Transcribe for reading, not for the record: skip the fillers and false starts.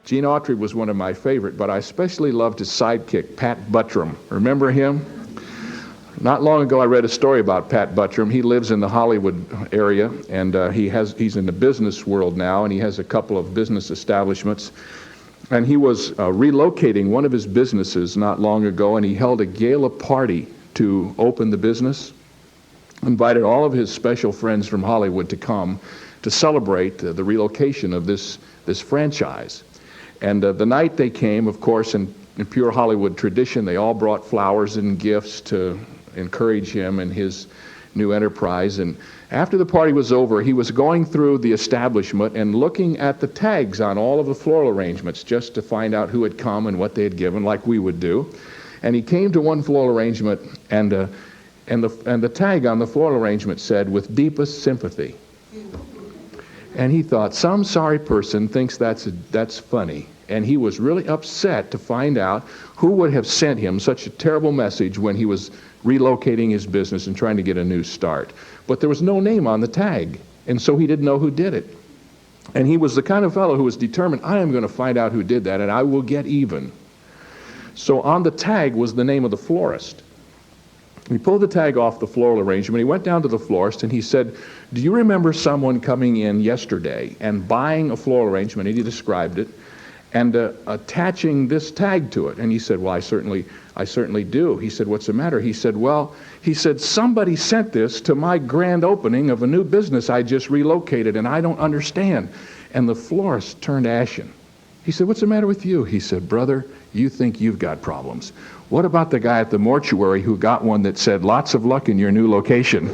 Gene Autry was one of my favorite, but I especially loved his sidekick, Pat Buttram. Remember him? Not long ago, I read a story about Pat Buttram. He lives in the Hollywood area, and he's in the business world now, and he has a couple of business establishments. And he was relocating one of his businesses not long ago, and he held a gala party to open the business. Invited all of his special friends from Hollywood to come to celebrate the relocation of this franchise. And the night they came, of course, in pure Hollywood tradition, they all brought flowers and gifts to encourage him in his new enterprise. And after the party was over, he was going through the establishment and looking at the tags on all of the floral arrangements just to find out who had come and what they had given, like we would do. And he came to one floral arrangement, and the tag on the floral arrangement said, "With deepest sympathy." And he thought, some sorry person thinks that's funny. And he was really upset to find out who would have sent him such a terrible message when he was relocating his business and trying to get a new start. But there was no name on the tag, and so he didn't know who did it. And he was the kind of fellow who was determined, I am going to find out who did that, and I will get even. So on the tag was the name of the florist. He pulled the tag off the floral arrangement. He went down to the florist and he said, "Do you remember someone coming in yesterday and buying a floral arrangement?" And he described it, and attaching this tag to it. And he said, "Well, I certainly do." He said, "What's the matter?" He said, "Somebody sent this to my grand opening of a new business I just relocated, and I don't understand." And the florist turned ashen. He said, "What's the matter with you?" He said, "Brother, you think you've got problems. What about the guy at the mortuary who got one that said, 'Lots of luck in your new location'?"